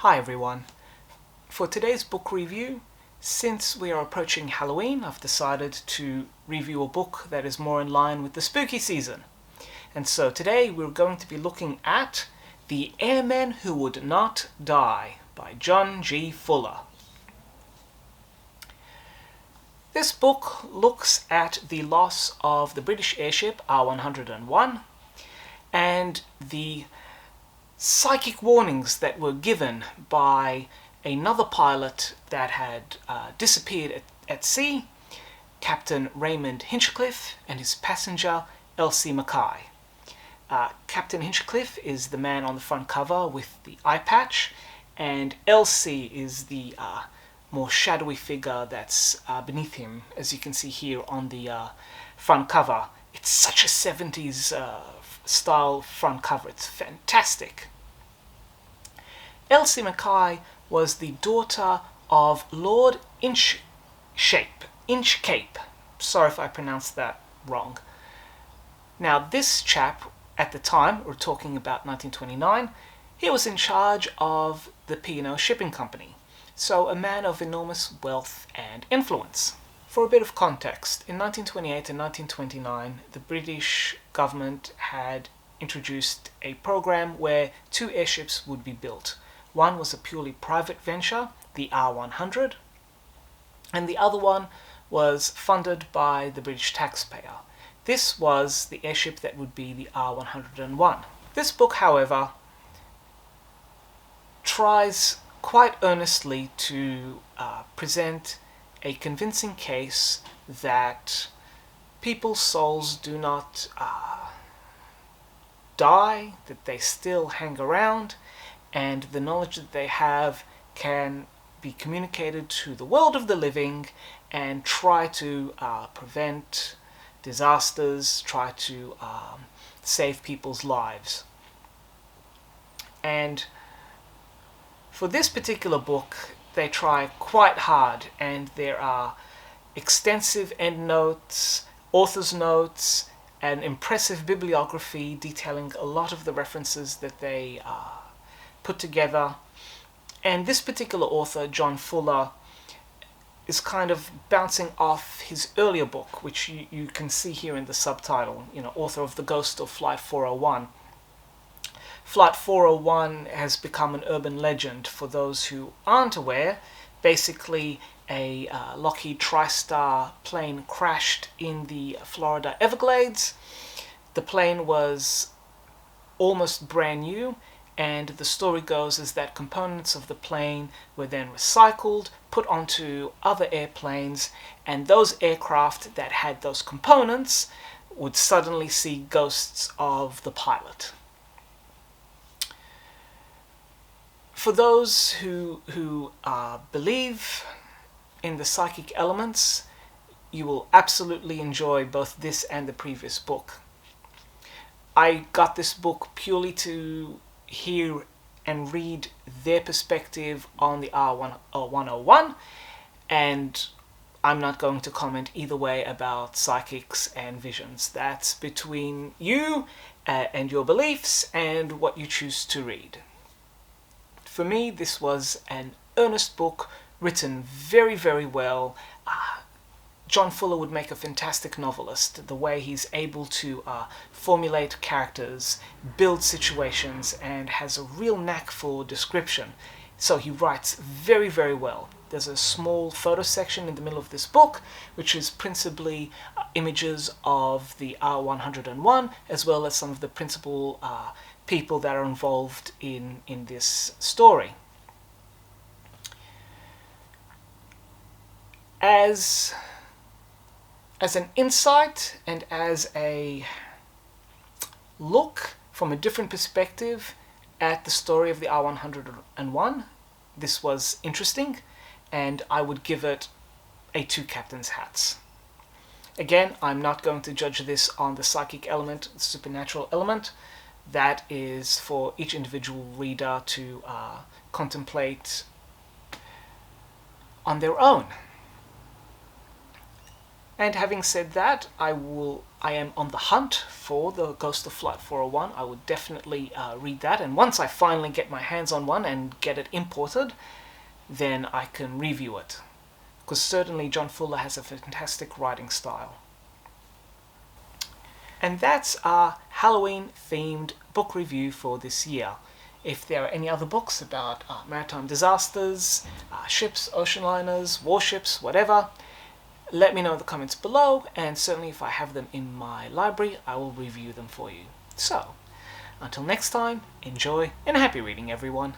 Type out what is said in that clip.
Hi everyone. For today's book review, since we are approaching Halloween, I've decided to review a book that is more in line with the spooky season. And so today we're going to be looking at The Airmen Who Would Not Die by John G. Fuller. This book looks at the loss of the British airship R101 and the psychic warnings that were given by another pilot that had disappeared at sea, Captain Raymond Hinchcliffe, and his passenger Elsie Mackay. Captain Hinchcliffe is the man on the front cover with the eye patch, and Elsie is the more shadowy figure that's beneath him, as you can see here on the front cover. It's such a 70s style front cover. It's fantastic. Elsie Mackay was the daughter of Lord Inchcape. Sorry if I pronounced that wrong. Now this chap, at the time, we're talking about 1929, he was in charge of the P&O Shipping Company, so a man of enormous wealth and influence. For a bit of context, in 1928 and 1929, the British government had introduced a program where two airships would be built. One was a purely private venture, the R100, and the other one was funded by the British taxpayer. This was the airship that would be the R101. This book, however, tries quite earnestly to present a convincing case that people's souls do not die, that they still hang around, and the knowledge that they have can be communicated to the world of the living and try to prevent disasters, try to save people's lives. And for this particular book, they try quite hard, and there are extensive endnotes, author's notes, an impressive bibliography detailing a lot of the references that they put together. And this particular author, John Fuller, is kind of bouncing off his earlier book, which you can see here in the subtitle, author of The Ghost of Flight 401. Flight 401 has become an urban legend for those who aren't aware. Basically, a Lockheed TriStar plane crashed in the Florida Everglades. The plane was almost brand new, and the story goes is that components of the plane were then recycled, put onto other airplanes, and those aircraft that had those components would suddenly see ghosts of the pilot. For those who believe in the psychic elements, you will absolutely enjoy both this and the previous book. I got this book purely to hear and read their perspective on the R101, and I'm not going to comment either way about psychics and visions. That's between you and your beliefs and what you choose to read. For me, this was an earnest book, written very, very well. John Fuller would make a fantastic novelist, the way he's able to formulate characters, build situations, and has a real knack for description. So he writes very, very well. There's a small photo section in the middle of this book, which is principally images of the R101, as well as some of the principal people that are involved in this story. As an insight and as a look from a different perspective at the story of the R101, this was interesting, and I would give it a 2 captain's hats. Again, I'm not going to judge this on the psychic element, the supernatural element. That is for each individual reader to contemplate on their own. And having said that, I will I am on the hunt for the Ghost of Flight 401. I would definitely read that, and once I finally get my hands on one and get it imported, then I can review it. Because certainly John Fuller has a fantastic writing style. And that's our Halloween-themed book review for this year. If there are any other books about maritime disasters, ships, ocean liners, warships, whatever, let me know in the comments below, and certainly if I have them in my library, I will review them for you. So, until next time, enjoy and happy reading, everyone.